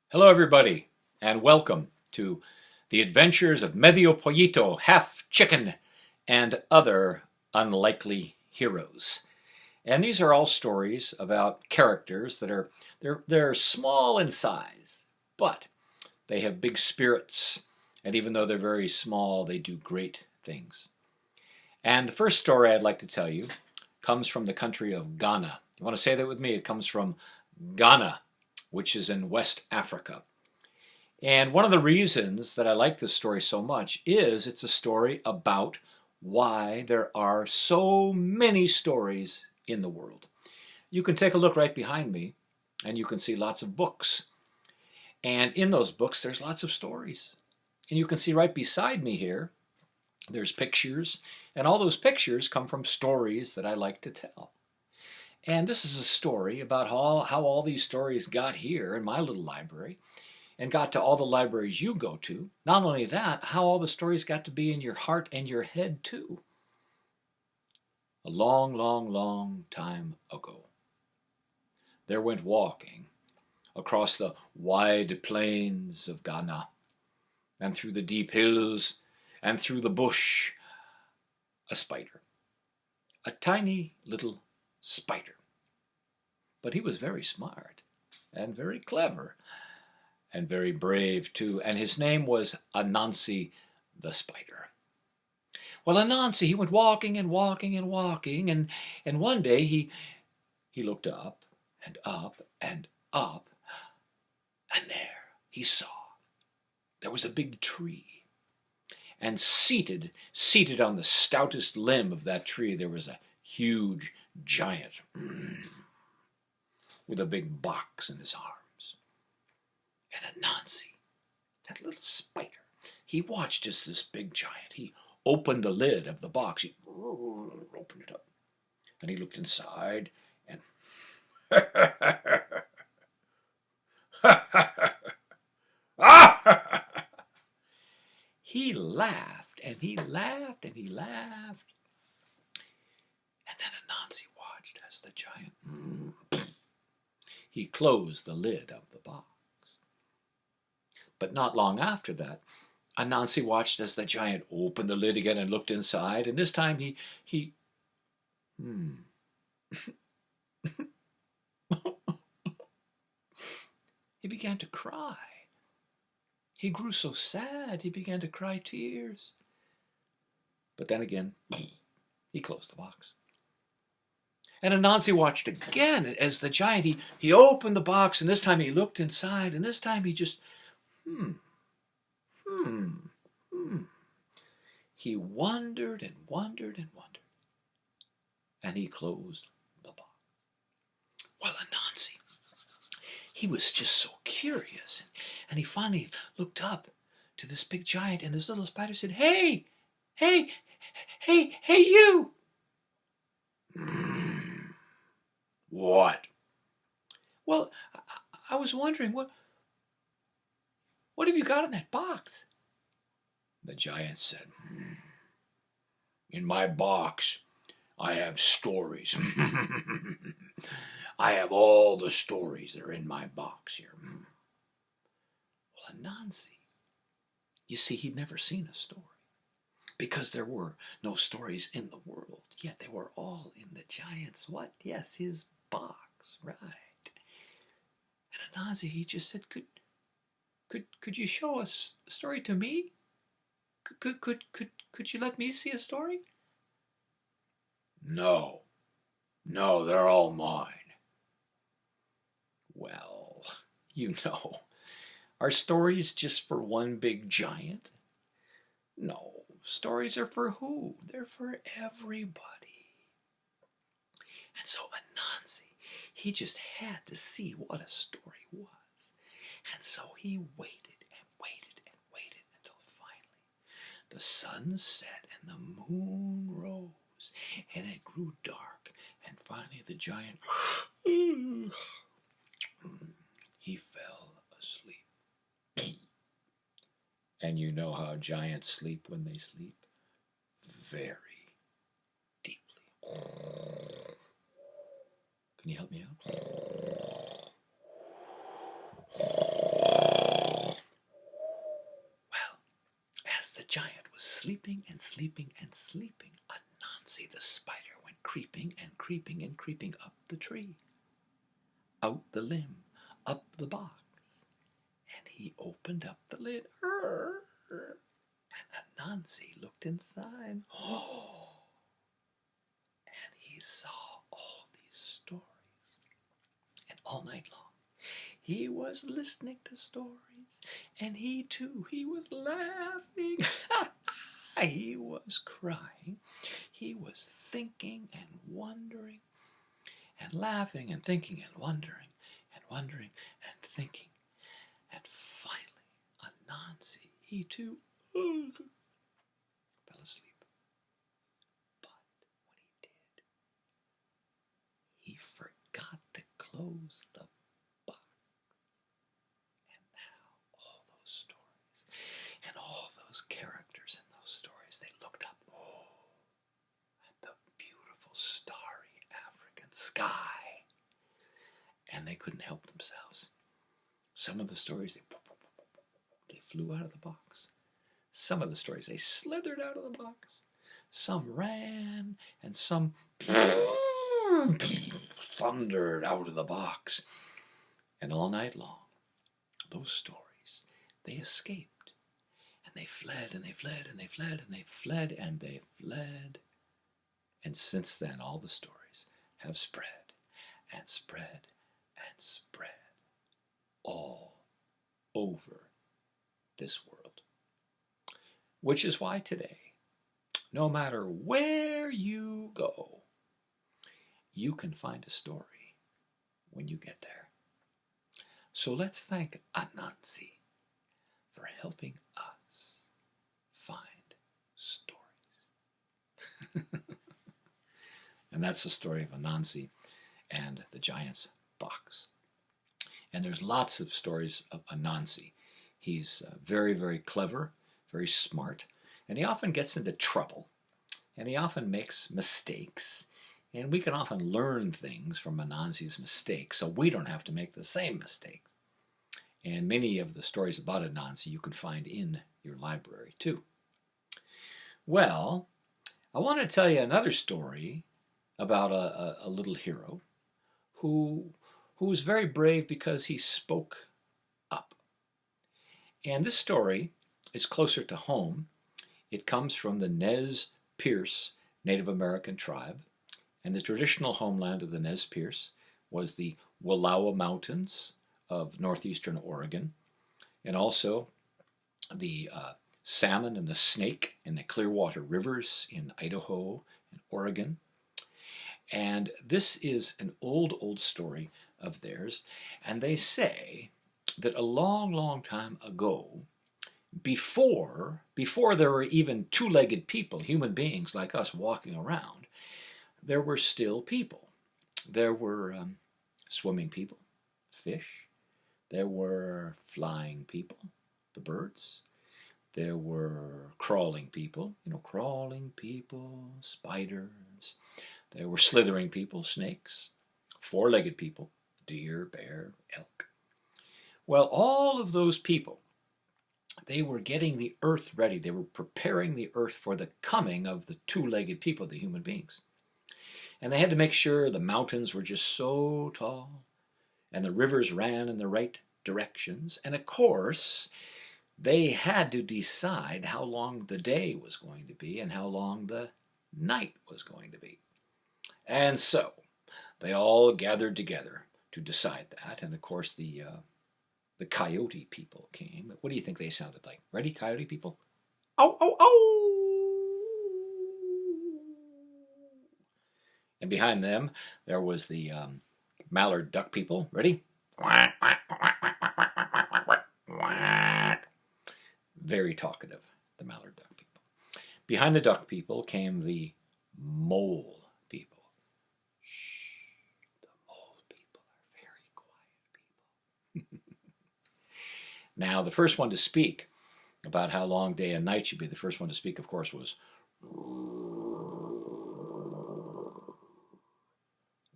Hello, everybody, and welcome to the adventures of Medio, Pollito, half chicken, and other unlikely heroes. And these are all stories about characters that are they're small in size, but they have big spirits, and even though they're very small, they do great things. And the first story I'd like to tell you comes from the country of Ghana. You want to say that with me? It comes from Ghana, which is in West Africa. And one of the reasons that I like this story so much is it's a story about why there are so many stories in the world. You can take a look right behind me and you can see lots of books. And in those books, there's lots of stories. And you can see right beside me here, there's pictures. And all those pictures come from stories that I like to tell. And this is a story about how all these stories got here in my little library and got to all the libraries you go to. Not only that, how all the stories got to be in your heart and your head too. A long, long, long time ago, there went walking across the wide plains of Ghana and through the deep hills and through the bush a spider, a tiny little spider. But he was very smart and very clever and very brave too, and his name was Anansi the spider. Well, Anansi, he went walking and walking and walking, and one day he looked up and up and up, and there he saw there was a big tree, and seated on the stoutest limb of that tree, there was a huge giant with a big box in his arms. And Anansi, that little spider, he watched as this big giant, he opened the lid of the box. He opened it up. And he looked inside and he laughed and he laughed and he laughed. And then Anansi watched as the giant, he closed the lid of the box. But not long after that, Anansi watched as the giant opened the lid again and looked inside, and this time he he began to cry. He grew so sad, he began to cry tears. But then again, he closed the box. And Anansi watched again as the giant, he opened the box, and this time he looked inside, and this time he just, He wondered and wondered and wondered. And he closed the box. Well, Anansi, he was just so curious. And he finally looked up to this big giant, and this little spider said, Hey, hey, hey, you. What? Well, I was wondering, what have you got in that box? The giant said, In my box, I have stories. I have all the stories that are in my box here. Well, Anansi, you see, he'd never seen a story because there were no stories in the world, yet they were all in the giant's what? Yes, his box, right. And Anansi, he just said, could you show a story to me? Could you let me see a story? No, they're all mine. Well, are stories just for one big giant? No, stories are for who? They're for everybody. And so Anansi, he just had to see what a story was. And so he waited and waited and waited until finally the sun set and the moon rose and it grew dark, and finally the giant he fell asleep. And you know how giants sleep when they sleep? Very deeply. Can you help me out? was sleeping and sleeping and sleeping, Anansi the spider went creeping and creeping and creeping up the tree, out the limb, up the box, and he opened up the lid. And Anansi looked inside. Oh! And he saw all these stories. And all night long, he was listening to stories. And he too, he was laughing. He was crying. He was thinking and wondering and laughing and thinking and wondering and thinking. And finally, Anansi, he too, fell asleep. But when he did, he forgot to close the box. And now all those stories and all those characters in those stories, they looked up, at the beautiful starry African sky. And they couldn't help themselves. Some of the stories, they flew out of the box. Some of the stories, they slithered out of the box. Some ran, and some thundered out of the box. And all night long, those stories, they escaped. And they fled, and they fled, and they fled, and they fled, and they fled. And since then, all the stories have spread, and spread, and spread all over this world. Which is why today, no matter where you go, you can find a story when you get there. So let's thank Anansi for helping us find stories. And that's the story of Anansi and the giant's box. And there's lots of stories of Anansi. He's very, very clever, very smart, and he often gets into trouble, and he often makes mistakes, and we can often learn things from Anansi's mistakes, so we don't have to make the same mistakes. And many of the stories about Anansi you can find in your library too. Well, I want to tell you another story about a little hero who was very brave because he spoke up. And this story is closer to home. It comes from the Nez Perce Native American tribe, and the traditional homeland of the Nez Perce was the Wallowa Mountains of northeastern Oregon, and also the Salmon and the Snake in the Clearwater Rivers in Idaho and Oregon. And this is an old story of theirs, and they say that a long, long time ago, before there were even two-legged people, human beings like us walking around, there were still people. There were swimming people, fish. There were flying people, the birds. There were crawling people, spiders. There were slithering people, snakes. Four-legged people, deer, bear, elk. Well, all of those people, they were getting the earth ready. They were preparing the earth for the coming of the two-legged people, the human beings. And they had to make sure the mountains were just so tall and the rivers ran in the right directions. And of course, they had to decide how long the day was going to be and how long the night was going to be. And so they all gathered together to decide that. And of course, the coyote people came. What do you think they sounded like? Ready, coyote people? Ow, ow, ow! And behind them, there was the mallard duck people. Ready? Very talkative, the mallard duck people. Behind the duck people came the mole people. Shh, the mole people are very quiet people. Now, the first one to speak about how long day and night should be, the first one to speak, of course, was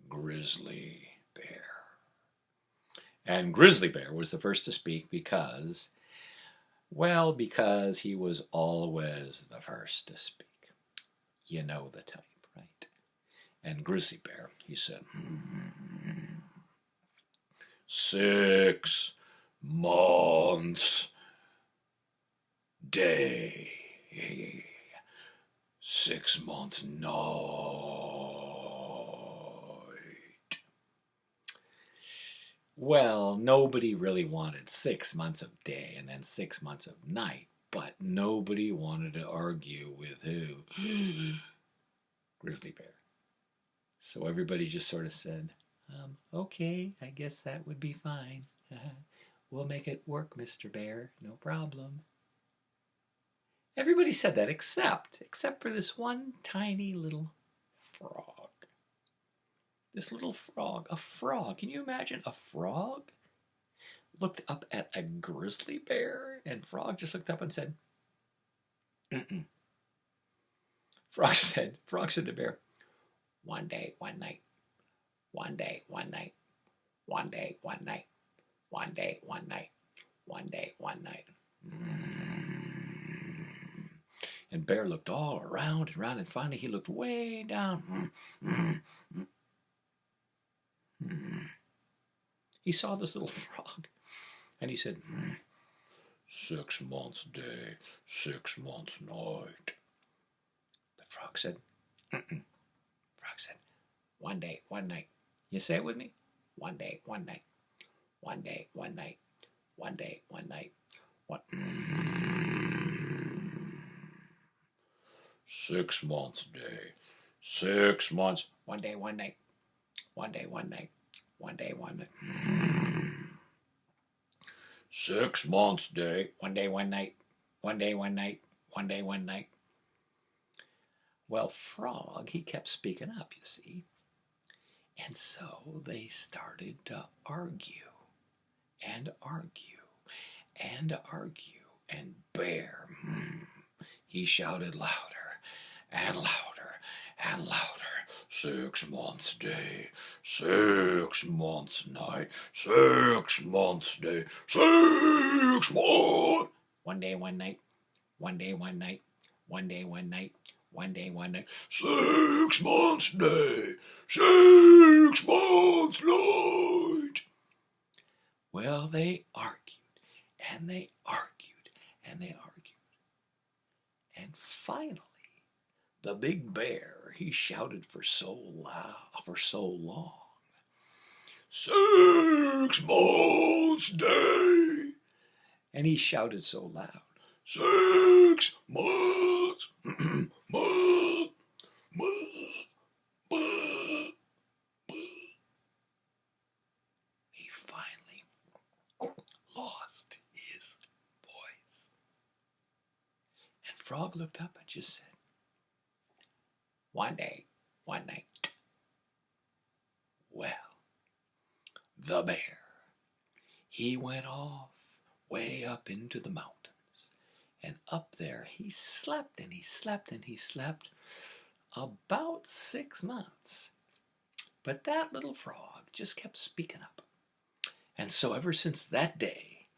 Grizzly Bear. And Grizzly Bear was the first to speak because Well, because he was always the first to speak. You know the type, right? And Grizzly Bear, he said, 6 months day. 6 months night. Well, nobody really wanted 6 months of day and then 6 months of night, but nobody wanted to argue with who? Grizzly Bear. So everybody just sort of said, okay, I guess that would be fine. We'll make it work, Mr. Bear, no problem. Everybody said that except for this one tiny little frog. This little frog, a frog. Can you imagine a frog? Looked up at a grizzly bear, and Frog just looked up and said, mm-mm. Frog said to Bear, 1 day, 1 night. 1 day, 1 night. 1 day, 1 night. 1 day, 1 night. 1 day, 1 night. And Bear looked all around and around, and finally he looked way down. He saw this little frog, and he said, 6 months day, 6 months night. The frog said, mm-mm. Frog said, 1 day, 1 night. You say it with me? 1 day, 1 night. 1 day, 1 night. 1 day, 1 night. What? 6 months day, 6 months. 1 day, 1 night. 1 day, 1 night. 1 day, 1 night. 6 months day. 1 day, 1 night. 1 day, 1 night. 1 day, 1 night. Well, Frog, he kept speaking up, you see. And so they started to argue and argue and argue. And Bear, he shouted louder and louder and louder. 6 months day, 6 months night, 6 months day, 6 months. 1 day, 1 night. 1 day, 1 night. 1 day, 1 night. 1 day, 1 night. 6 months day, 6 months night. Well, they argued and they argued and they argued. And finally, the big bear, he shouted for so loud, for so long. 6 months day. And he shouted so loud. 6 months. He finally lost his voice. And Frog looked up and just said, 1 day, 1 night. Well, the bear, he went off way up into the mountains. And up there he slept and he slept and he slept about 6 months. But that little frog just kept speaking up. And so ever since that day,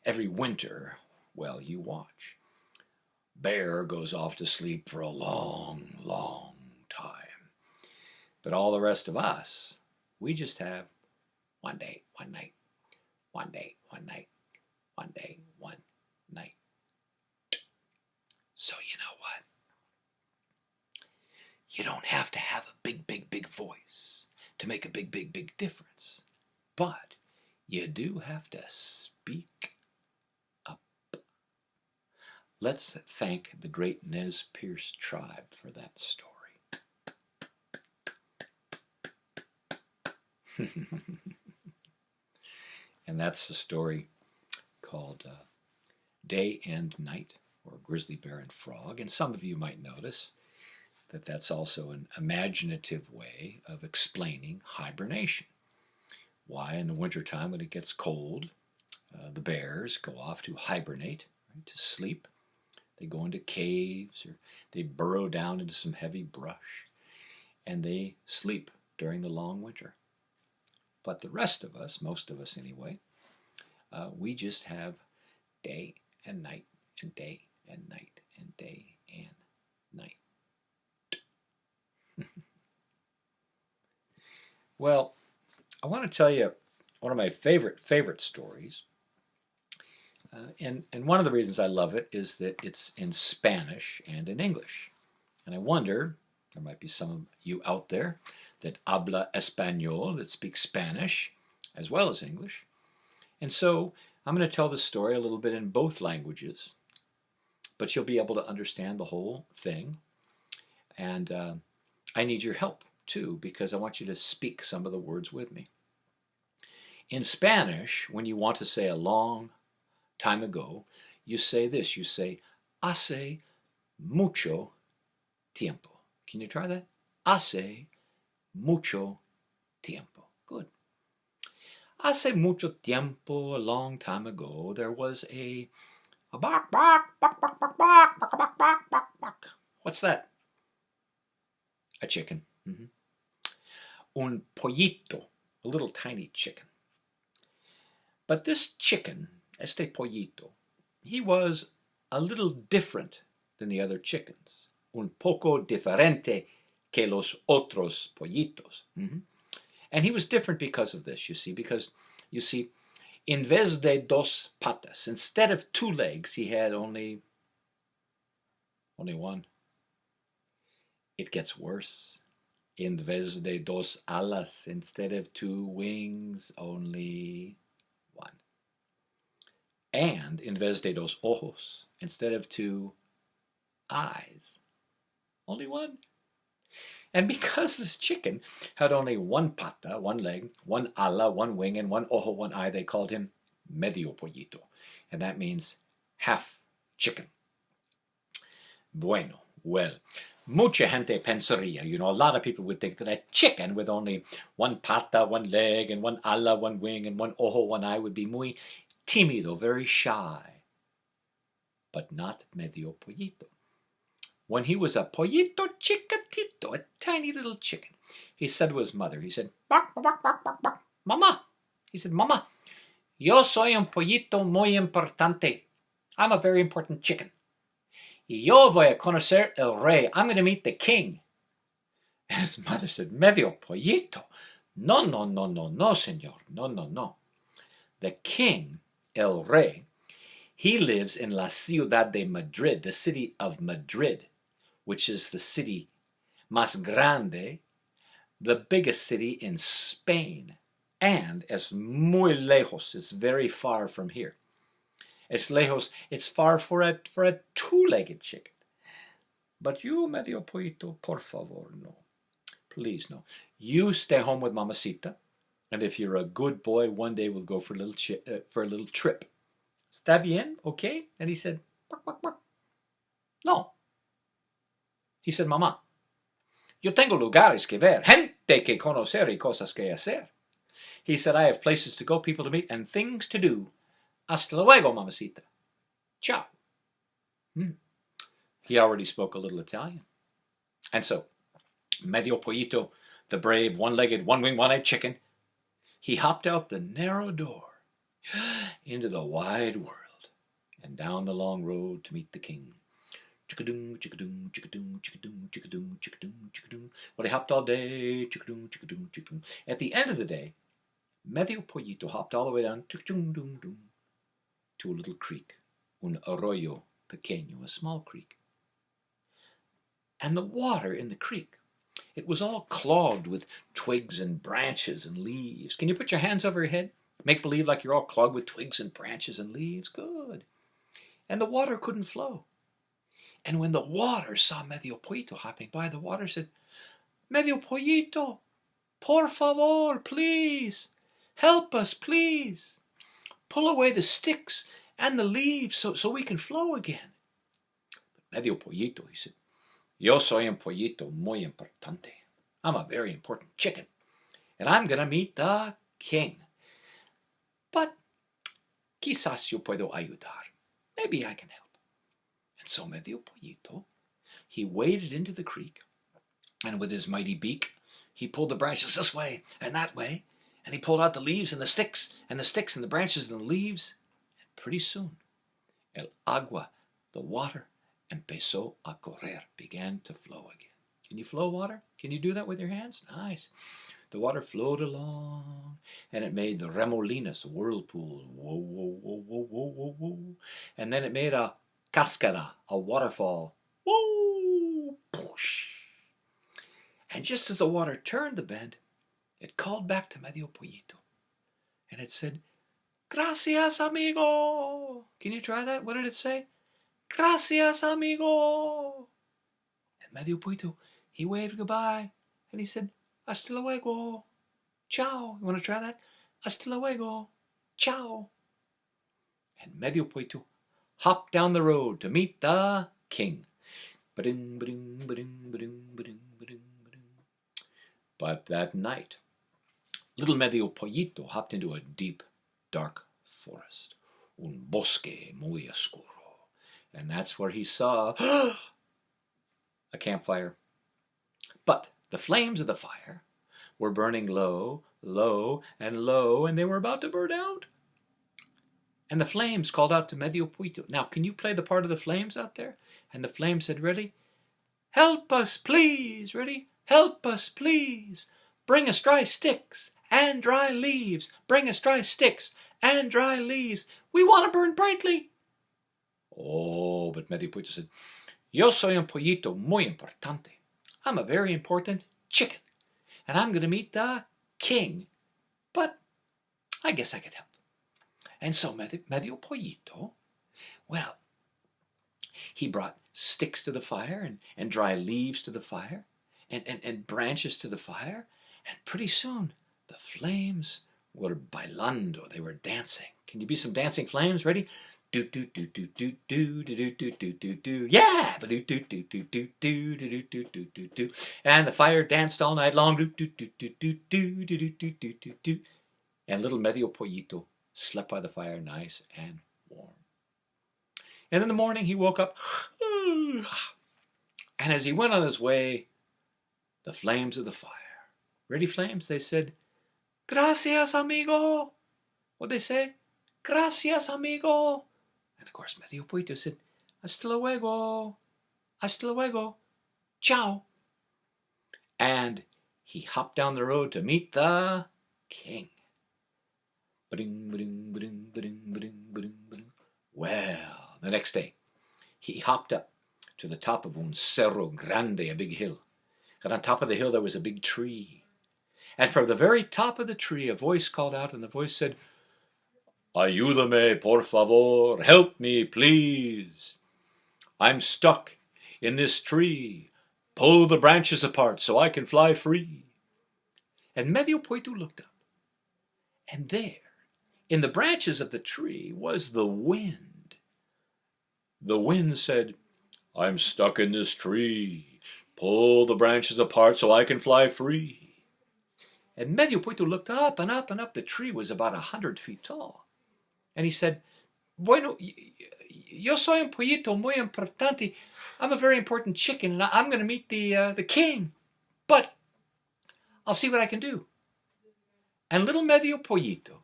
every winter, well, you watch, Bear goes off to sleep for a long, long time. But all the rest of us, we just have 1 day, 1 night. 1 day, 1 night. 1 day, 1 night. So you know what? You don't have to have a big, big, big voice to make a big, big, big difference. But you do have to speak up. Let's thank the great Nez Perce tribe for that story. And that's the story called Day and Night, or Grizzly Bear and Frog. And some of you might notice that that's also an imaginative way of explaining hibernation. Why in the wintertime when it gets cold, the bears go off to hibernate, right, to sleep. They go into caves or they burrow down into some heavy brush and they sleep during the long winter. But the rest of us, most of us anyway, we just have day and night and day and night and day and night. Well, I want to tell you one of my favorite stories. And one of the reasons I love it is that it's in Spanish and in English. And I wonder, there might be some of you out there that habla español, that speak Spanish as well as English. And so I'm going to tell the story a little bit in both languages, but you'll be able to understand the whole thing. And I need your help too, because I want you to speak some of the words with me. In Spanish, when you want to say a long time ago, you say this. You say, hace mucho tiempo. Can you try that? Hace mucho tiempo. Good. Hace mucho tiempo, a long time ago, there was a bark, bark, bark, bark, bark, bark, bark, bark, bark, bark, bark. What's that? A chicken. Un pollito, a little tiny chicken. But this chicken, este pollito, he was a little different than the other chickens. Un poco diferente que los otros pollitos. And he was different because of this, you see, because, you see, in vez de dos patas, instead of 2 legs, he had only one. It gets worse. In vez de dos alas, instead of 2 wings, only 1. And in vez de dos ojos, instead of 2 eyes, only 1. And because this chicken had only 1 pata, 1 leg, 1 ala, 1 wing, and 1 ojo, 1 eye, they called him Medio Pollito. And that means half chicken. Bueno, well, mucha gente pensaría, you know, a lot of people would think that a chicken with only 1 pata, 1 leg, and 1 ala, 1 wing, and 1 ojo, 1 eye would be muy tímido, very shy. But not Medio Pollito. When he was a pollito chiquitito, a tiny little chicken, he said to his mother, he said, bark, bark, bark, bark, bark, Mama. He said, Mama, yo soy un pollito muy importante. I'm a very important chicken. Y yo voy a conocer el rey. I'm going to meet the king. And his mother said, Medio Pollito. No, no, no, no, no, señor. No, no, no. The king, el rey, he lives in la ciudad de Madrid, the city of Madrid, which is the city más grande, the biggest city in Spain. And es muy lejos. It's very far from here. Es lejos. It's far for a 2-legged chicken. But you, Medio Pollito, por favor, no. Please, no. You stay home with Mamacita, and if you're a good boy, one day we'll go for a little trip. ¿Está bien? Okay? And he said, bark, bark, bark. No. He said, Mamá, yo tengo lugares que ver, gente que conocer y cosas que hacer. He said, I have places to go, people to meet, and things to do. Hasta luego, Mamacita. Ciao. He already spoke a little Italian. And so, Medio Pollito, the brave, 1-legged, 1-winged, 1-eyed chicken, he hopped out the narrow door into the wide world and down the long road to meet the king. Chick-a-doom, chick-a-doom, chick-a-doom, chick-a-doom, chick-a-doom, chick-a-doom, chick-a-doom. Well, he hopped all day, chick-a-doom, chick-a-doom, chick-a-doom. At the end of the day, Medio Pollito hopped all the way down chick-a-doom, to a little creek, un arroyo pequeño, a small creek. And the water in the creek, it was all clogged with twigs and branches and leaves. Can you put your hands over your head? Make believe like you're all clogged with twigs and branches and leaves. Good. And the water couldn't flow. And when the water saw Medio Pollito hopping by, the water said, Medio Pollito, por favor, please, help us, please. Pull away the sticks and the leaves so we can flow again. But Medio Pollito, he said, yo soy un pollito muy importante. I'm a very important chicken, and I'm going to meet the king. But quizás yo puedo ayudar. Maybe I can help. And so Medio Pollito, he waded into the creek, and with his mighty beak, he pulled the branches this way and that way, and he pulled out the leaves and the sticks and the branches and the leaves. And pretty soon, El agua, the water, empezó a correr, began to flow again. Can you flow water? Can you do that with your hands? Nice. The water flowed along, and it made the remolinos, whirlpools. Whoa, whoa, whoa, whoa, whoa, whoa, whoa. And then it made a cascada, a waterfall. Whoa, poosh. And just as the water turned the bend, it called back to Medio Pollito. And it said, Gracias, amigo. Can you try that? What did it say? Gracias, amigo. And Medio Pollito, he waved goodbye. And he said, Hasta luego. Ciao. You want to try that? Hasta luego. Ciao. And Medio Pollito hopped down the road to meet the king. Ba-ding, ba-ding, ba-ding, ba-ding, ba-ding, ba-ding, ba-ding. But that night, little Medio Pollito hopped into a deep, dark forest. Un bosque muy oscuro. And that's where he saw a campfire. But the flames of the fire were burning low, low, and low, and they were about to burn out. And the flames called out to Medio Pollito. Now, can you play the part of the flames out there? And the flames said, ready? Help us, please. Ready? Help us, please. Bring us dry sticks and dry leaves. Bring us dry sticks and dry leaves. We want to burn brightly. Oh, but Medio Pollito said, Yo soy un pollito muy importante. I'm a very important chicken, and I'm going to meet the king. But I guess I could help. And so Medio Pollito, well, he brought sticks to the fire and dry leaves to the fire and branches to the fire. And pretty soon, the flames were bailando. They were dancing. Can you be some dancing flames? Ready? Do do do do do do do do do do do. Yeah! Do do do do do do do do do do do. And the fire danced all night long. Do do do do do do do do do do do. And little Medio Pollito slept by the fire, nice and warm. And in the morning he woke up, and as he went on his way, the flames of the fire. Ready, flames? They said, Gracias, amigo. What'd they say? Gracias, amigo. And of course, Medio Pollito said, Hasta luego. Hasta luego. Ciao. And he hopped down the road to meet the king. Ba-ding, ba-ding, ba-ding, ba-ding, ba-ding, ba-ding, ba-ding. Well, the next day, he hopped up to the top of un cerro grande, a big hill. And on top of the hill, there was a big tree. And from the very top of the tree, a voice called out, and the voice said, Ayúdame, por favor. Help me, please. I'm stuck in this tree. Pull the branches apart so I can fly free. And Medio Pollito looked up. And there, in the branches of the tree, was the wind. The wind said, I'm stuck in this tree. Pull the branches apart so I can fly free. And Medio Pollito looked up and up and up. The tree was about 100 feet tall. And he said, Bueno, yo soy un pollito muy importante. I'm a very important chicken, and I'm going to meet the king. But I'll see what I can do. And little Medio Pollito,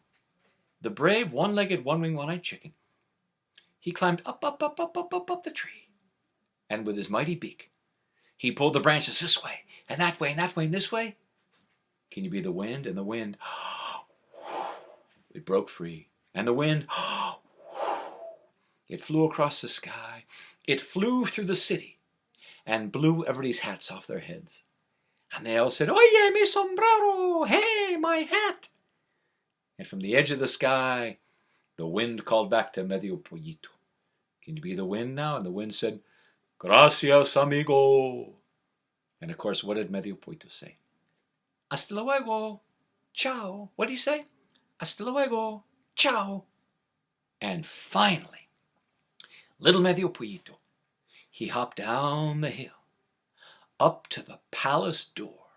the brave, one-legged, one-winged, one-eyed chicken, he climbed up, up, up, up, up, up, up the tree. And with his mighty beak, he pulled the branches this way, and that way, and that way, and this way. Can you be the wind? And the wind, it broke free. And the wind, it flew across the sky. It flew through the city and blew everybody's hats off their heads. And they all said, Oye, mi sombrero! Hey, my hat! And from the edge of the sky, the wind called back to Medio Pollito. Can you be the wind now? And the wind said, Gracias, amigo. And of course, what did Medio Pollito say? Hasta luego. Ciao. What did he say? Hasta luego. Ciao. And finally, little Medio Pollito, he hopped down the hill, up to the palace door.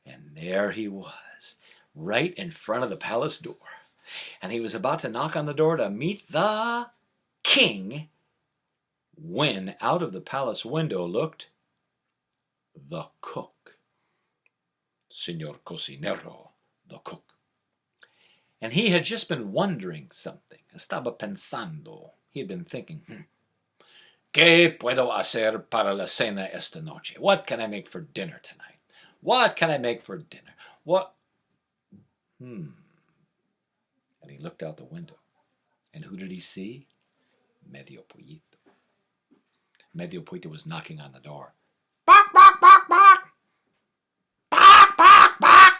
And there he was, right in front of the palace door. And he was about to knock on the door to meet the king, when out of the palace window looked the cook. Señor Cocinero, the cook. And he had just been wondering something. Estaba pensando. he had been thinking, ¿Qué puedo hacer para la cena esta noche? What can I make for dinner tonight? What can I make for dinner? What? And he looked out the window. And who did he see? Medio Pollito. Medio Pollito was knocking on the door. Bark, bark, bark, bark! Bark, bark, bark!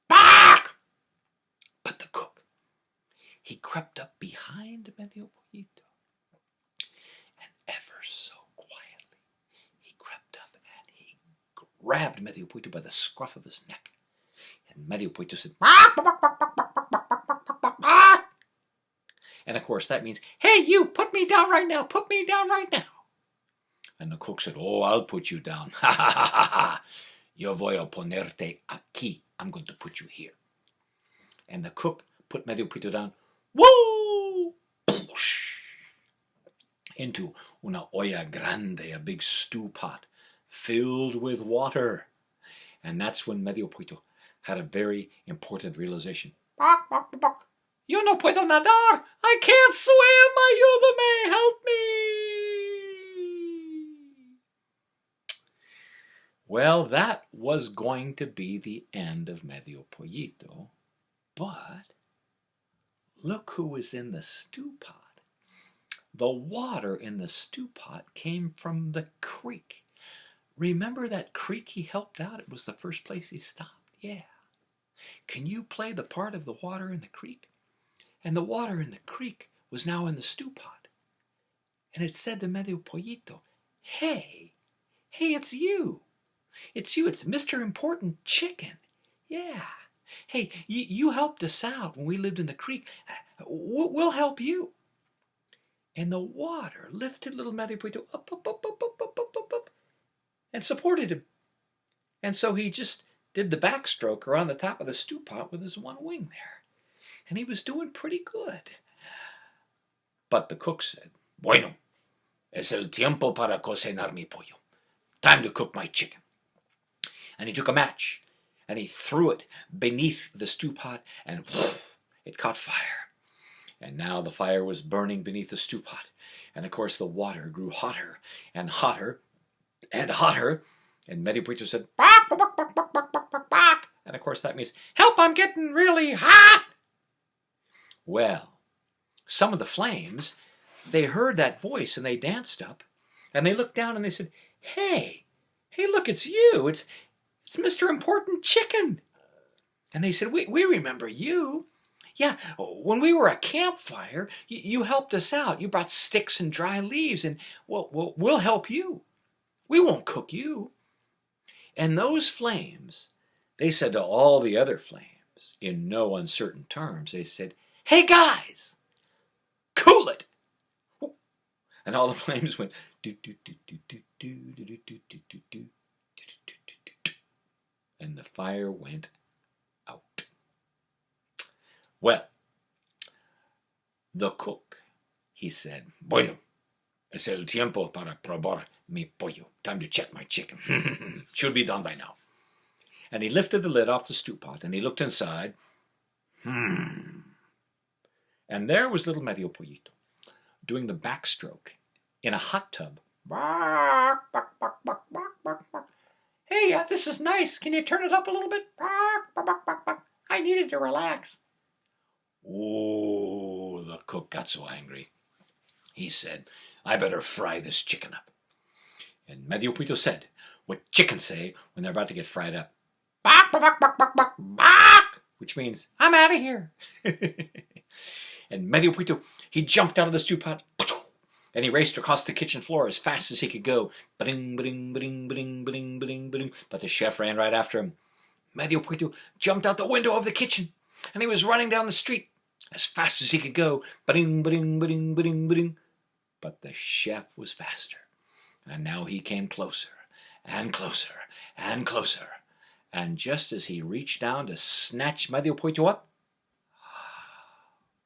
Bark! But the cook, he crept up behind Medio Pollito. And ever so quietly, he crept up and he grabbed Medio Pollito by the scruff of his neck. And Medio Pollito said, bark, bark, bark, bark, bark, bark, bark, bark, bark, bark, bark. And of course that means, hey, you, put me down right now, put me down right now. And the cook said, oh, I'll put you down. Ha, ha, ha, ha, ha. Yo voy a ponerte aquí. I'm going to put you here. And the cook put Medio Pollito down. Woo! Into una olla grande, a big stew pot filled with water. And that's when Medio Pollito had a very important realization. Yo no puedo nadar. I can't swim. Ayúdame. Help me. Well, that was going to be the end of Medio Pollito. But look who was in the stew pot. The water in the stew pot came from the creek. Remember that creek he helped out? It was the first place he stopped. Yeah. Can you play the part of the water in the creek? And the water in the creek was now in the stew pot. And it said to Medio Pollito, hey, it's you. It's you. It's Mr. Important Chicken. Yeah. Hey, you helped us out when we lived in the creek. We'll help you. And the water lifted little Medio Pollito up, up, up, up, up, up, up, up, up, and supported him. And so he just did the backstroke around the top of the stew pot with his one wing there. And he was doing pretty good. But the cook said, bueno, es el tiempo para cocinar mi pollo. Time to cook my chicken. And he took a match and he threw it beneath the stew pot and it caught fire. And now the fire was burning beneath the stew pot. And of course the water grew hotter and hotter and hotter. And Medio Pollito said, bark, bark, bark, bark, bark, bark, bark, bark. And of course that means, help, I'm getting really hot. Well, some of the flames, they heard that voice and they danced up and they looked down and they said, hey, look, it's you. It's Mr. Important Chicken. And they said, we remember you. Yeah, when we were at campfire, you helped us out. You brought sticks and dry leaves and we'll help you. We won't cook you. And those flames, they said to all the other flames in no uncertain terms, they said, hey guys, cool it. And all the flames went do do do do do do do do do do do do, and the fire went out. Well, the cook, he said, bueno, es el tiempo para probar mi pollo. Time to check my chicken. Should be done by now. And he lifted the lid off the stew pot and he looked inside. And there was little Medio Pollito doing the backstroke in a hot tub. Bark, bark, bark, bark, bark, bark, bark. Hey, this is nice. Can you turn it up a little bit? Bark, bark, bark, bark, bark. I needed to relax. Oh, the cook got so angry. He said, I better fry this chicken up. And Medio Pollito said what chickens say when they're about to get fried up. Bark, bark, bark, bark, bark, bark, which means, I'm out of here. And Medio Pollito, he jumped out of the stew pot, and he raced across the kitchen floor as fast as he could go. Ba-ding, ba-ding, ba-ding, ba-ding, ba-ding, ba-ding, ba-ding. But the chef ran right after him. Medio Pollito jumped out the window of the kitchen, and he was running down the street as fast as he could go. Ba-ding, ba-ding, ba-ding, ba-ding, ba-ding. But the chef was faster, and now he came closer and closer and closer. And just as he reached down to snatch Medio Pollito up,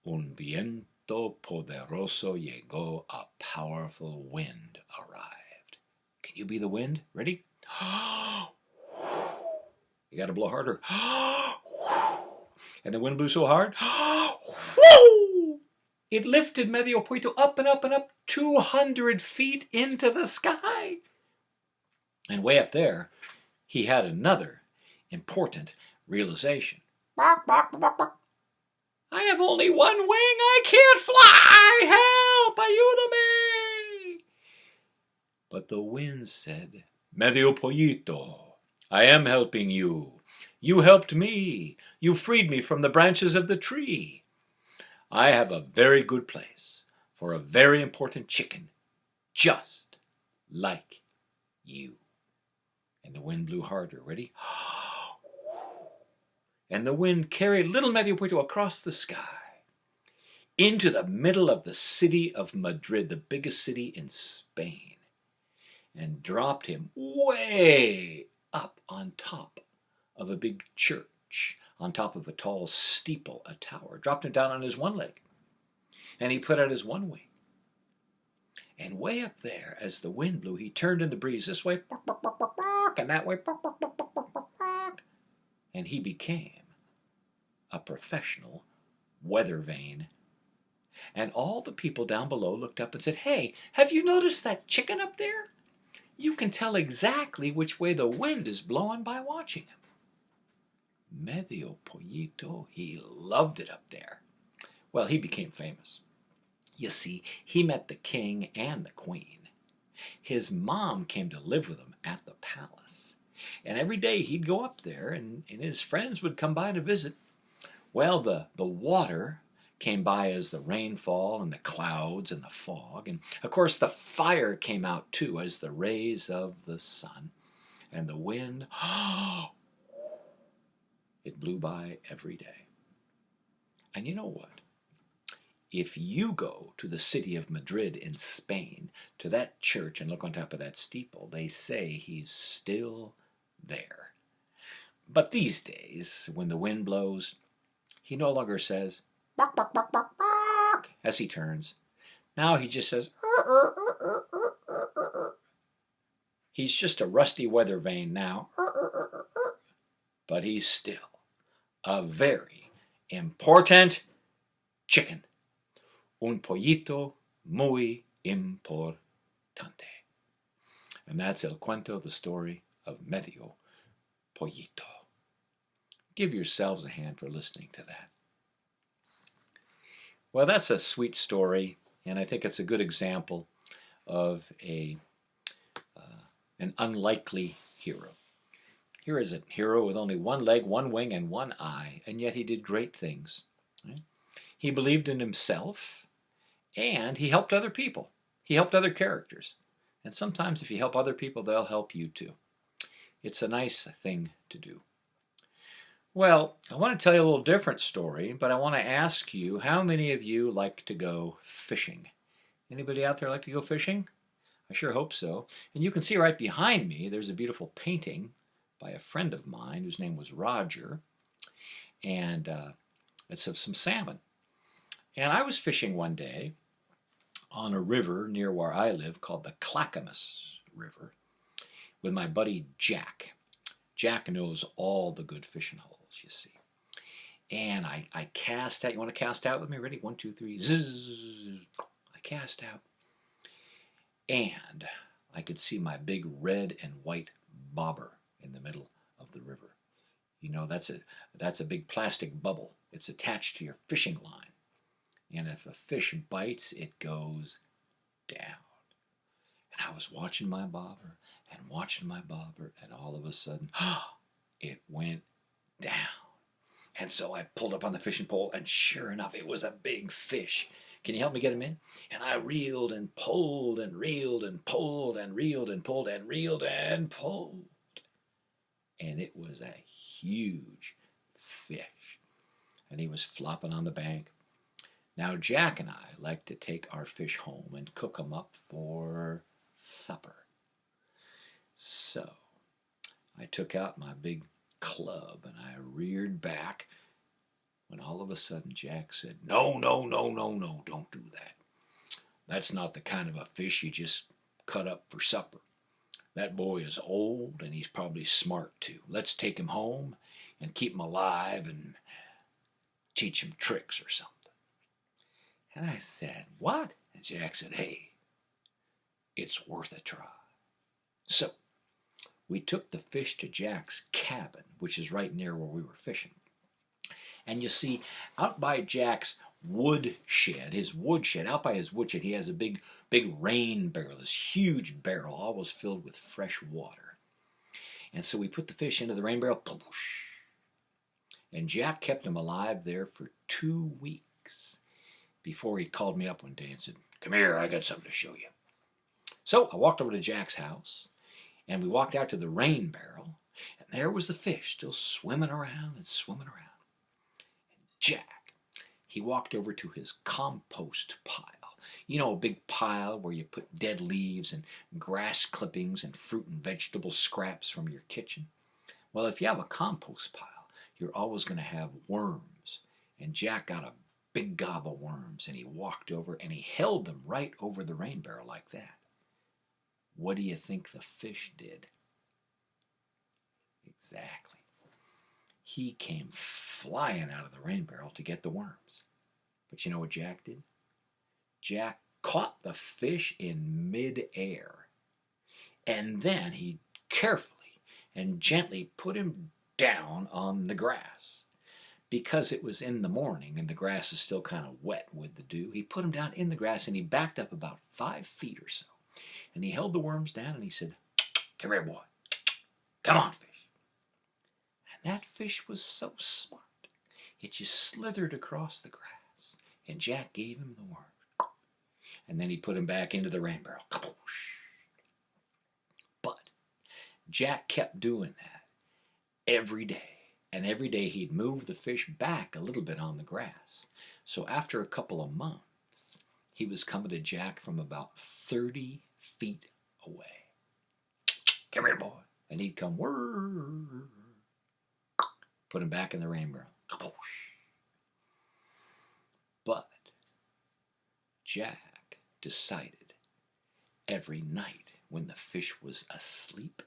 un viento poderoso llegó, a powerful wind arrived. Can you be the wind? Ready? You got to blow harder. And the wind blew so hard. it lifted Medio Pollito up and up and up 200 feet into the sky. And way up there, he had another important realization. Bark, bark, bark, bark. I have only one wing. I can't fly. Help! Ayúdame! But the wind said, Medio Pollito, I am helping you. You helped me. You freed me from the branches of the tree. I have a very good place for a very important chicken, just like you. And the wind blew harder. Ready? And the wind carried little Medio Pollito across the sky into the middle of the city of Madrid, the biggest city in Spain, and dropped him way up on top of a big church, on top of a tall steeple, a tower. Dropped him down on his one leg, and he put out his one wing. And way up there, as the wind blew, he turned in the breeze this way, and that way, and he became a professional weather vane. And all the people down below looked up and said, hey, have you noticed that chicken up there? You can tell exactly which way the wind is blowing by watching him. Medio Pollito, he loved it up there. Well, he became famous. You see, he met the king and the queen. His mom came to live with him at the palace. And every day he'd go up there, and his friends would come by to visit. Well, the water came by as the rainfall and the clouds and the fog. And, of course, the fire came out, too, as the rays of the sun. And the wind, it blew by every day. And you know what? If you go to the city of Madrid in Spain, to that church, and look on top of that steeple, they say he's still there. But these days, when the wind blows, he no longer says, bark, bark, bark, bark, bark, as he turns. Now he just says, He's just a rusty weather vane now, but he's still a very important chicken. Un pollito muy importante. And that's el cuento, the story of Medio Pollito. Give yourselves a hand for listening to that. Well, that's a sweet story, and I think it's a good example of an unlikely hero. Here is a hero with only one leg, one wing, and one eye, and yet he did great things. Right? He believed in himself, and he helped other people. He helped other characters. And sometimes if you help other people, they'll help you too. It's a nice thing to do. Well, I want to tell you a little different story, but I want to ask you, how many of you like to go fishing? Anybody out there like to go fishing? I sure hope so. And you can see right behind me, there's a beautiful painting by a friend of mine whose name was Roger. And it's of some salmon. And I was fishing one day on a river near where I live called the Clackamas River with my buddy Jack. Jack knows all the good fishing holes, you see. And I cast out. You want to cast out with me? Ready? 1, 2, 3. Zzz. I cast out. And I could see my big red and white bobber in the middle of the river. You know, that's a big plastic bubble. It's attached to your fishing line. And if a fish bites, it goes down. And I was watching my bobber and watching my bobber, and all of a sudden, it went down. And so I pulled up on the fishing pole, and sure enough, it was a big fish. Can you help me get him in? And I reeled and pulled and reeled and pulled and reeled and pulled and reeled and pulled. And it was a huge fish. And he was flopping on the bank. Now, Jack and I like to take our fish home and cook them up for supper. So I took out my big club and I reared back when all of a sudden Jack said, no, no, no, no, no, don't do that. That's not the kind of a fish you just cut up for supper. That boy is old and he's probably smart too. Let's take him home and keep him alive and teach him tricks or something. And I said, what? And Jack said, hey, it's worth a try. So we took the fish to Jack's cabin, which is right near where we were fishing. And you see, out by Jack's wood shed, out by his wood shed, he has a big rain barrel, this huge barrel, always filled with fresh water. And so we put the fish into the rain barrel, and Jack kept him alive there for 2 weeks before he called me up one day and said, come here, I got something to show you. So I walked over to Jack's house, and we walked out to the rain barrel, and there was the fish still swimming around and swimming around. And Jack, he walked over to his compost pile. You know, a big pile where you put dead leaves and grass clippings and fruit and vegetable scraps from your kitchen. Well, if you have a compost pile, you're always going to have worms. And Jack got a big gob of worms, and he walked over and he held them right over the rain barrel like that. What do you think the fish did? Exactly. He came flying out of the rain barrel to get the worms. But you know what Jack did? Jack caught the fish in midair. And then he carefully and gently put him down on the grass. Because it was in the morning and the grass is still kind of wet with the dew, he put him down in the grass and he backed up about 5 feet or so. And he held the worms down and he said, come here, boy. Come on, fish. And that fish was so smart. It just slithered across the grass. And Jack gave him the worms. And then he put him back into the rain barrel. But Jack kept doing that every day. And every day he'd move the fish back a little bit on the grass. So after a couple of months, he was coming to Jack from about 30 feet away. Come here, boy. And he'd come, whirr, put him back in the rain barrel. But Jack decided every night when the fish was asleep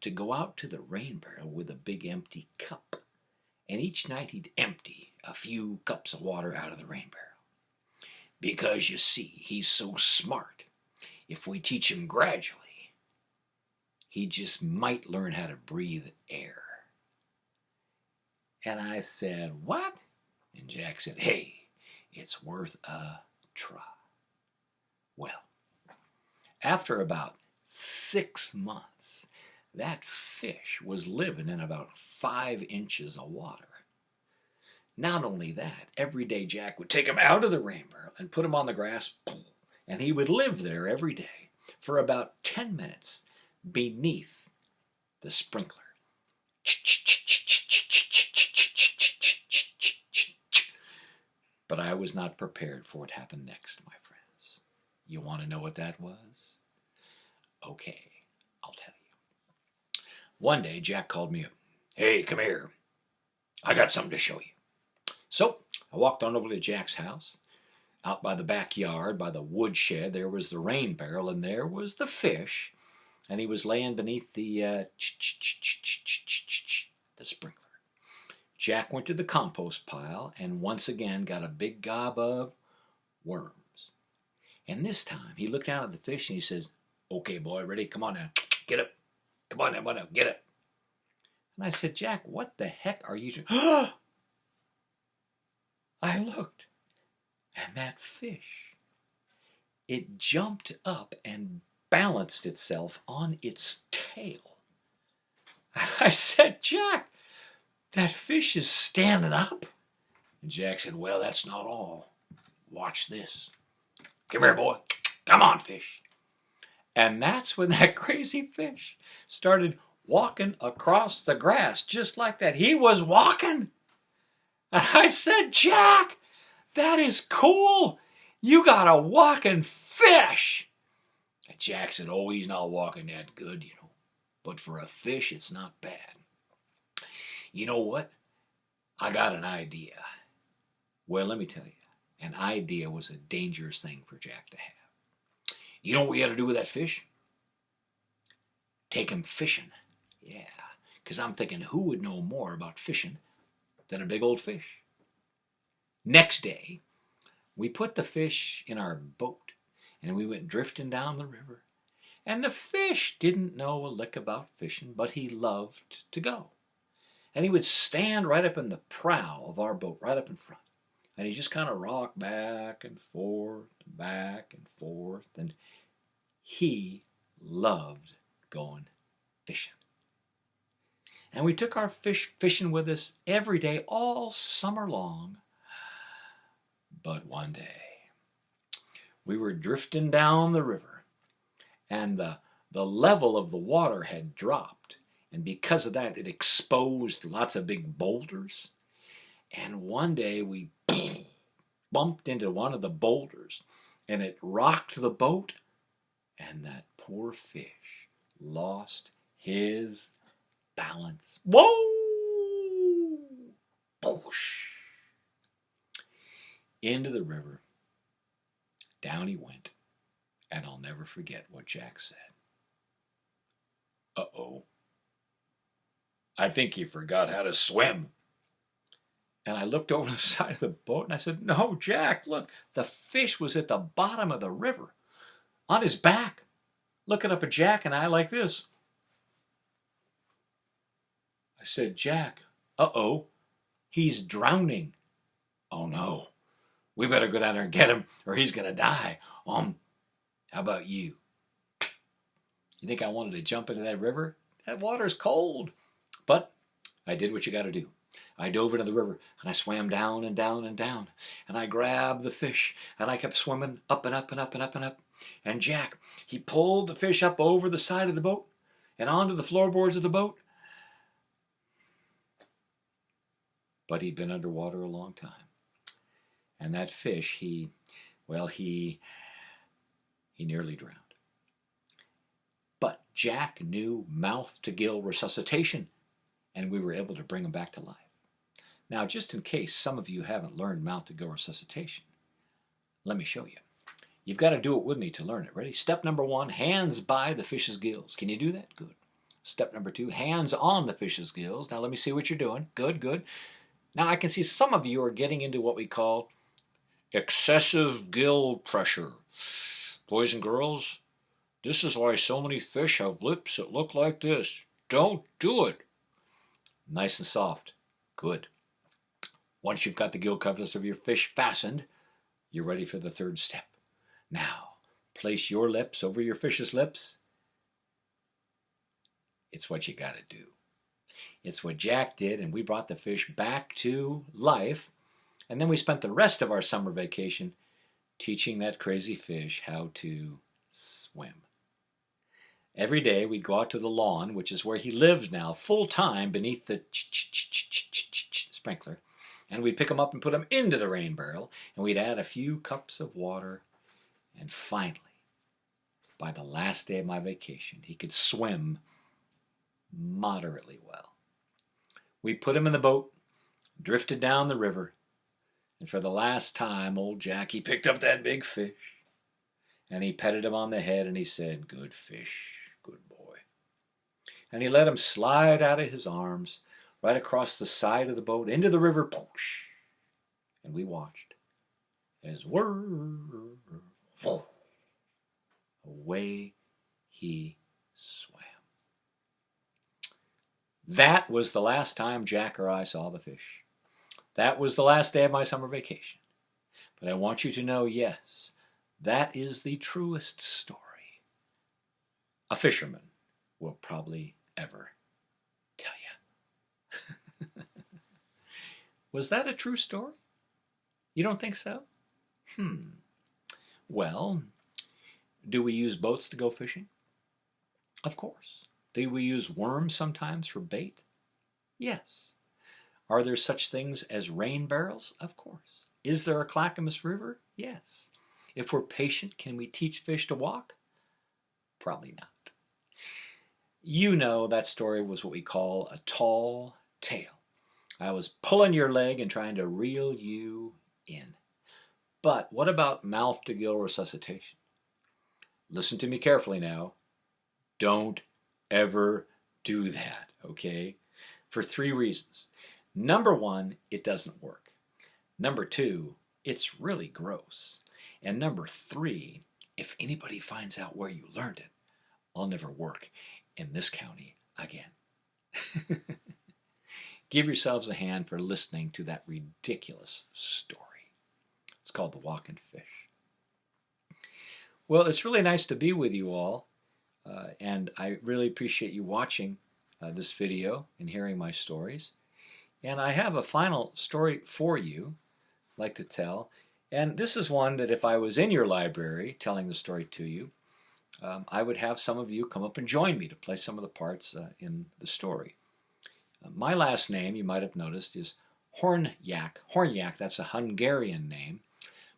to go out to the rain barrel with a big empty cup. And each night he'd empty a few cups of water out of the rain barrel. Because you see, he's so smart. If we teach him gradually, he just might learn how to breathe air. And I said, what? And Jack said, hey, it's worth a try. Well, after about 6 months, that fish was living in about 5 inches of water. Not only that, every day Jack would take him out of the rain barrel and put him on the grass, and he would live there every day for about 10 minutes beneath the sprinkler. But I was not prepared for what happened next, my friends. You want to know what that was? Okay, I'll tell you. One day, Jack called me up. Hey, come here. I got something to show you. So I walked on over to Jack's house. Out by the backyard, by the woodshed, there was the rain barrel, and there was the fish. And he was laying beneath the sprinkler. Jack went to the compost pile and once again got a big gob of worms. And this time he looked down at the fish and he says, okay, boy, ready? Come on now. Get up. Come on now, get up. And I said, Jack, what the heck are you doing? I looked, and that fish, it jumped up and balanced itself on its tail. I said, Jack, that fish is standing up. And Jack said, well, that's not all. Watch this. Come here, boy. Come on, fish. And that's when that crazy fish started walking across the grass just like that. He was walking. And I said, Jack, that is cool. You got a walking fish. And Jack said, oh, he's not walking that good, you know. But for a fish, it's not bad. You know what? I got an idea. Well, let me tell you, an idea was a dangerous thing for Jack to have. You know what we got to do with that fish? Take him fishing. Yeah, because I'm thinking who would know more about fishing than a big old fish. Next day, We put the fish in our boat, and we went drifting down the river. And the fish didn't know a lick about fishing, but he loved to go. And he would stand right up in the prow of our boat, right up in front. And he just kind of rocked back and forth, and he loved going fishing. And we took our fish fishing with us every day, all summer long. But one day, we were drifting down the river, and the level of the water had dropped. And because of that, it exposed lots of big boulders. And one day, we bumped into one of the boulders, and it rocked the boat, and that poor fish lost his balance. Whoa! Whoosh! Into the river. Down he went. And I'll never forget what Jack said. Uh-oh. I think he forgot how to swim. And I looked over the side of the boat and I said, no, Jack, look, the fish was at the bottom of the river, on his back, looking up at Jack and I like this. I said, Jack, uh-oh, he's drowning. Oh, no, we better go down there and get him or he's going to die. How about you? You think I wanted to jump into that river? That water's cold. But I did what you got to do. I dove into the river and I swam down and down and down. And I grabbed the fish and I kept swimming up and up and up and up and up. And Jack, he pulled the fish up over the side of the boat and onto the floorboards of the boat. But he'd been underwater a long time. And that fish, he nearly drowned. But Jack knew mouth-to-gill resuscitation, and we were able to bring him back to life. Now, just in case some of you haven't learned mouth-to-gill resuscitation, let me show you. You've got to do it with me to learn it. Ready? Step number 1, hands by the fish's gills. Can you do that? Good. Step number 2, hands on the fish's gills. Now, let me see what you're doing. Good, good. Now, I can see some of you are getting into what we call excessive gill pressure. Boys and girls, this is why so many fish have lips that look like this. Don't do it. Nice and soft. Good. Once you've got the gill covers of your fish fastened, you're ready for the third step. Now, place your lips over your fish's lips. It's what you got to do. It's what Jack did, and we brought the fish back to life. And then we spent the rest of our summer vacation teaching that crazy fish how to swim. Every day we'd go out to the lawn, which is where he lives now, full time beneath the sprinkler. And we'd pick him up and put him into the rain barrel, and we'd add a few cups of water. And finally, by the last day of my vacation, he could swim moderately well. We put him in the boat, drifted down the river, and for the last time, old Jack, he picked up that big fish, and he petted him on the head, and he said, good fish, good boy. And he let him slide out of his arms, right across the side of the boat, into the river, poosh, and we watched as away he swam. That was the last time Jack or I saw the fish. That was the last day of my summer vacation. But I want you to know, yes, that is the truest story a fisherman will probably ever tell you. Was that a true story? You don't think so? Well, do we use boats to go fishing? Of course. Do we use worms sometimes for bait? Yes. Are there such things as rain barrels? Of course. Is there a Clackamas River? Yes. If we're patient, can we teach fish to walk? Probably not. You know that story was what we call a tall tale. I was pulling your leg and trying to reel you in. But what about mouth-to-gill resuscitation? Listen to me carefully now. Don't ever do that, okay? For 3 reasons. Number 1, it doesn't work. Number 2, It's really gross. And number 3, if anybody finds out where you learned it, I'll never work in this county again. Give yourselves a hand for listening to that ridiculous story. It's called The Walking Fish. Well, it's really nice to be with you all, and I really appreciate you watching this video and hearing my stories. And I have a final story for you, I'd like to tell. And this is one that if I was in your library telling the story to you, I would have some of you come up and join me to play some of the parts in the story. My last name, you might have noticed, is Hornyak. Hornyak, that's a Hungarian name.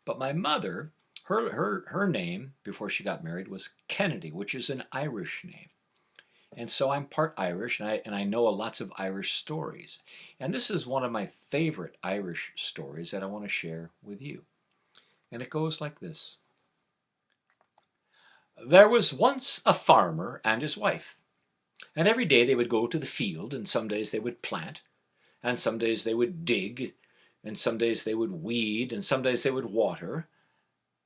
But my mother, her name before she got married was Kennedy, which is an Irish name. And so I'm part Irish, and I know lots of Irish stories. And this is one of my favorite Irish stories that I want to share with you. And it goes like this. There was once a farmer and his wife. And every day they would go to the field, and some days they would plant, and some days they would dig, and some days they would weed, and some days they would water,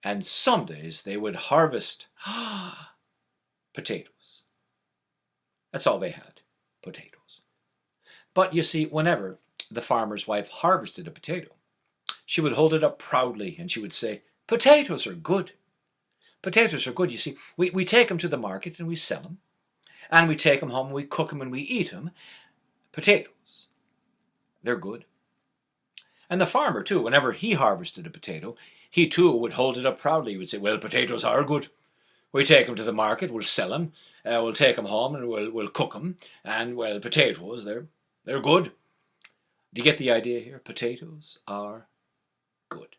and some days they would harvest potatoes. That's all they had, potatoes. But you see, whenever the farmer's wife harvested a potato, she would hold it up proudly, and she would say, "Potatoes are good. Potatoes are good. You see, we take them to the market and we sell them. And we take them home, and we cook them, and we eat them. Potatoes, they're good." And the farmer, too, whenever he harvested a potato, he, too, would hold it up proudly. He would say, "Well, potatoes are good. We take them to the market, we'll sell them, we'll take them home, and we'll cook them. And, well, potatoes, they're good." Do you get the idea here? Potatoes are good.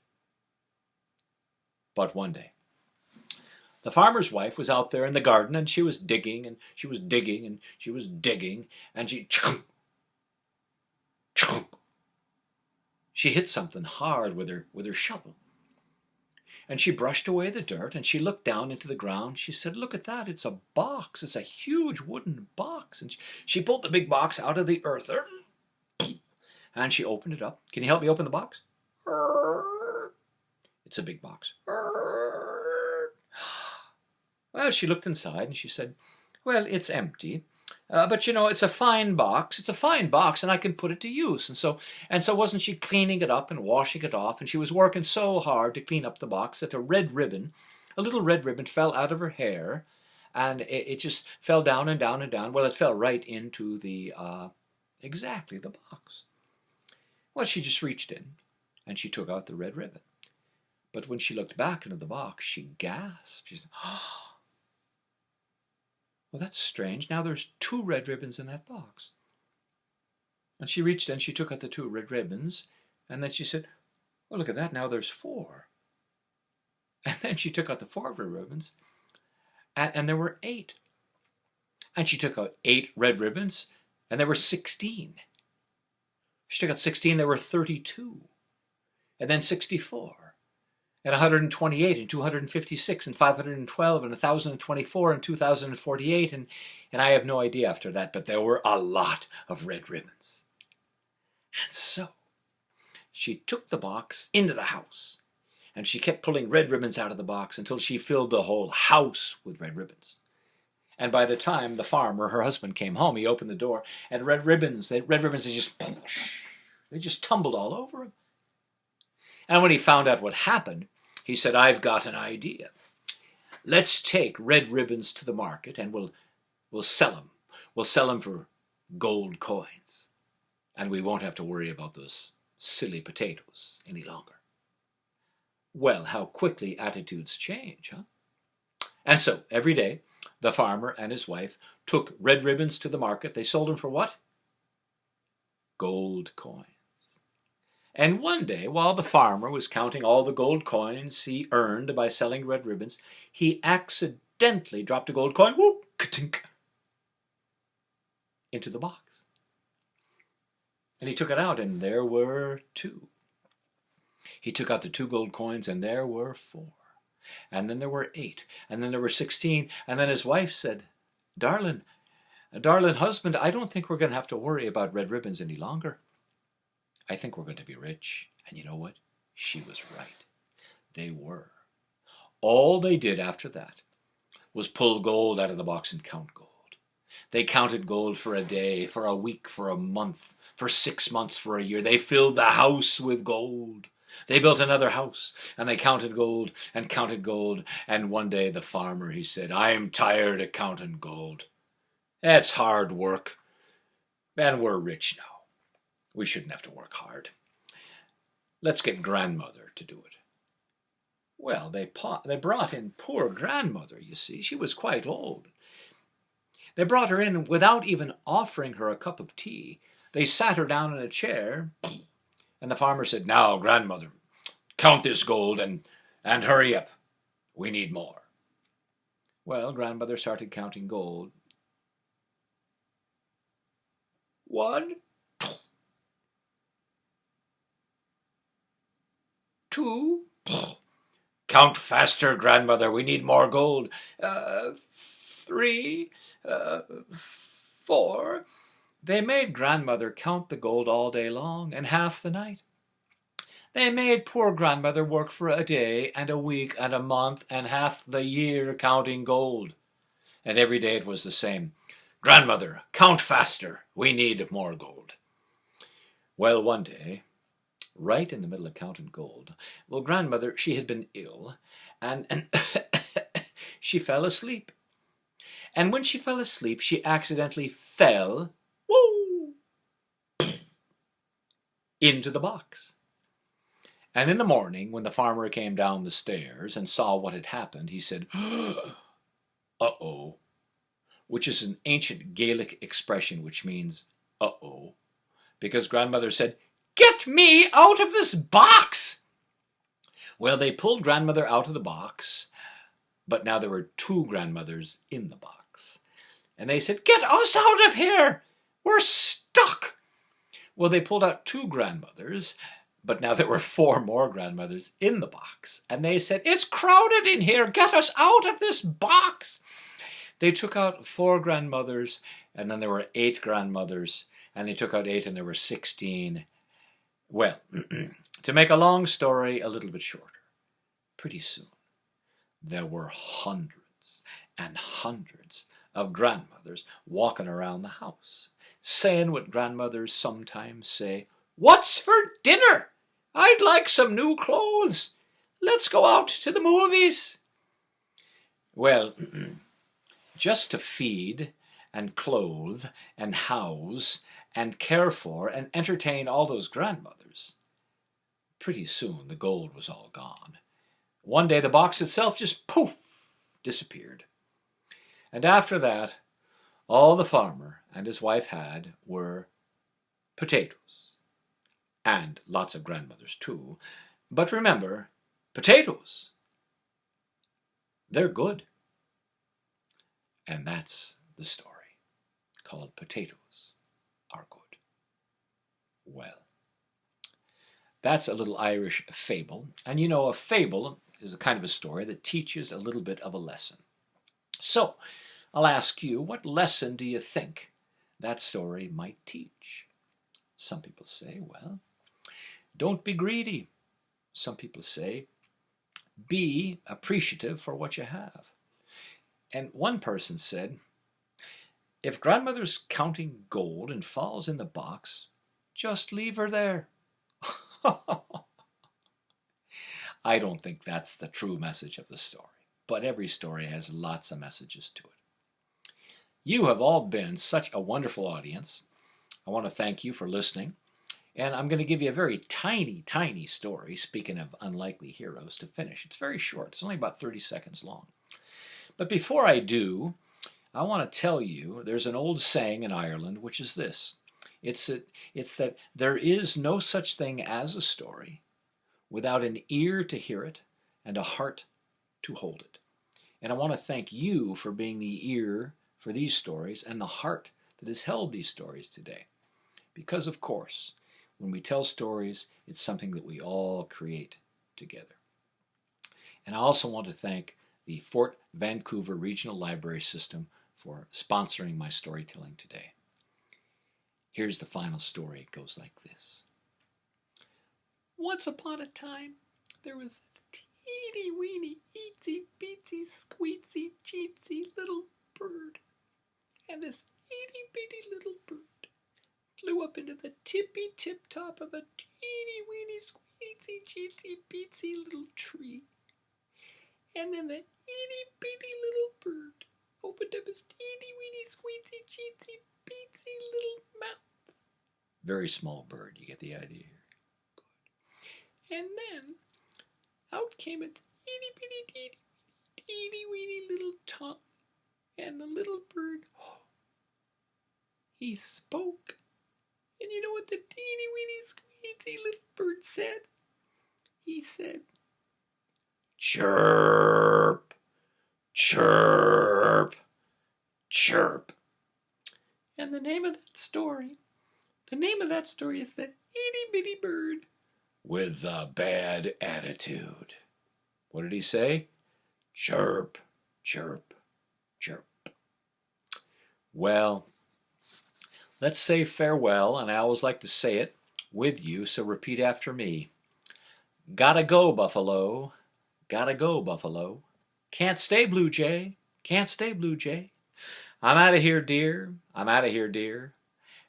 But one day, the farmer's wife was out there in the garden, and she was digging, and she was digging, and she was digging, and she hit something hard with her shovel. And she brushed away the dirt, and she looked down into the ground. She said, "Look at that, it's a box. It's a huge wooden box." And she pulled the big box out of the earth, and she opened it up. Can you help me open the box? It's a big box. Well, she looked inside and she said, "Well, it's empty, but you know, it's a fine box. It's a fine box, and I can put it to use." And so wasn't she cleaning it up and washing it off? And she was working so hard to clean up the box that a little red ribbon fell out of her hair, and it just fell down and down and down. Well, it fell right into the exactly the box. Well, she just reached in and she took out the red ribbon. But when she looked back into the box, she gasped. She said, "Oh, well, that's strange. Now there's 2 red ribbons in that box." And she reached in, she took out the 2 red ribbons, and then she said, "Well, look at that. Now there's 4. And then she took out the 4 red ribbons, and there were 8. And she took out 8 red ribbons, and there were 16. She took out 16, there were 32. And then 64. And 128, and 256, and 512, and 1,024, and 2,048, and I have no idea after that, but there were a lot of red ribbons. And so she took the box into the house, and she kept pulling red ribbons out of the box until she filled the whole house with red ribbons. And by the time the farmer, her husband, came home, he opened the door, and red ribbons, they just tumbled all over him. And when he found out what happened, he said, "I've got an idea. Let's take red ribbons to the market, and we'll sell them. We'll sell them for gold coins, and we won't have to worry about those silly potatoes any longer." Well, how quickly attitudes change, huh? And so every day, the farmer and his wife took red ribbons to the market. They sold them for what? Gold coins. And one day, while the farmer was counting all the gold coins he earned by selling red ribbons, he accidentally dropped a gold coin, whoop, ka-tink, into the box. And he took it out, and there were 2. He took out the 2 gold coins, and there were 4. And then there were 8. And then there were 16. And then his wife said, Darling husband, I don't think we're going to have to worry about red ribbons any longer. I think we're going to be rich." And you know what? She was right. They were. All they did after that was pull gold out of the box and count gold. They counted gold for a day, for a week, for a month, for 6 months, for a year. They filled the house with gold. They built another house, and they counted gold and counted gold. And one day the farmer, he said, "I'm tired of counting gold. It's hard work, and we're rich now. We shouldn't have to work hard. Let's get grandmother to do it." Well, they brought in poor grandmother, you see. She was quite old. They brought her in without even offering her a cup of tea. They sat her down in a chair, and the farmer said, "Now, grandmother, count this gold and hurry up. We need more." Well, grandmother started counting gold. 1, 2. "Count faster, grandmother. We need more gold. 3, 4. They made grandmother count the gold all day long and half the night. They made poor grandmother work for a day and a week and a month and half the year counting gold. And every day it was the same. "Grandmother, count faster. We need more gold." Well, one day, right in the middle of counting gold, well, grandmother, she had been ill, and she fell asleep. And when she fell asleep, she accidentally fell, whoo, into the box. And in the morning, when the farmer came down the stairs and saw what had happened, he said, "Uh-oh," which is an ancient Gaelic expression which means uh-oh, because grandmother said, "Get me out of this box!" Well, they pulled grandmother out of the box, but now there were 2 grandmothers in the box. And they said, "Get us out of here! We're stuck!" Well, they pulled out 2 grandmothers, but now there were 4 more grandmothers in the box. And they said, "It's crowded in here! Get us out of this box!" They took out 4 grandmothers, and then there were 8 grandmothers, and they took out 8, and there were 16. Well, to make a long story a little bit shorter, pretty soon there were hundreds and hundreds of grandmothers walking around the house, saying what grandmothers sometimes say, "What's for dinner? I'd like some new clothes. Let's go out to the movies." Well, just to feed and clothe and house and care for and entertain all those grandmothers, pretty soon the gold was all gone. One day the box itself just poof, disappeared. And after that, all the farmer and his wife had were potatoes. And lots of grandmothers too. But remember, potatoes, they're good. And that's the story, called Potatoes Are Good. Well, that's a little Irish fable. And you know, a fable is a kind of a story that teaches a little bit of a lesson. So, I'll ask you, what lesson do you think that story might teach? Some people say, well, don't be greedy. Some people say, be appreciative for what you have. And one person said, if grandmother's counting gold and falls in the box, just leave her there. I don't think that's the true message of the story, but every story has lots of messages to it. You have all been such a wonderful audience. I want to thank you for listening. And I'm going to give you a very tiny, tiny story, speaking of unlikely heroes, to finish. It's very short. It's only about 30 seconds long. But before I do, I want to tell you there's an old saying in Ireland, which is this. It's that there is no such thing as a story without an ear to hear it and a heart to hold it. And I want to thank you for being the ear for these stories and the heart that has held these stories today. Because, of course, when we tell stories, it's something that we all create together. And I also want to thank the Fort Vancouver Regional Library System for sponsoring my storytelling today. Here's the final story. It goes like this. Once upon a time, there was a teeny weeny, eatsy beatsy, squeezy, cheatsy little bird. And this itty bitty little bird flew up into the tippy tip top of a teeny weeny, squeezy, cheatsy, beatsy little tree. And then the itty bitty little bird opened up his teeny weeny, squeezy, cheatsy, beatsy little mouth. Very small bird, you get the idea here. And then out came its itty bitty teeny weeny little tongue. And the little bird, he spoke. And you know what the teeny weeny squeezy little bird said? He said, chirp, chirp, chirp. And the name of that story is the itty bitty bird with a bad attitude. What did he say? Chirp, chirp, chirp. Well, let's say farewell, and I always like to say it with you, so repeat after me. Gotta go, Buffalo. Gotta go, Buffalo. Can't stay, Blue Jay. Can't stay, Blue Jay. I'm out of here, dear. I'm out of here, dear.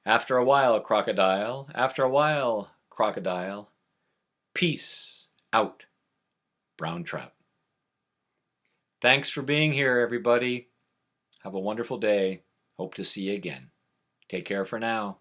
After a while, Crocodile. After a while, Crocodile. Peace out, Brown Trout. Thanks for being here, everybody. Have a wonderful day. Hope to see you again. Take care for now.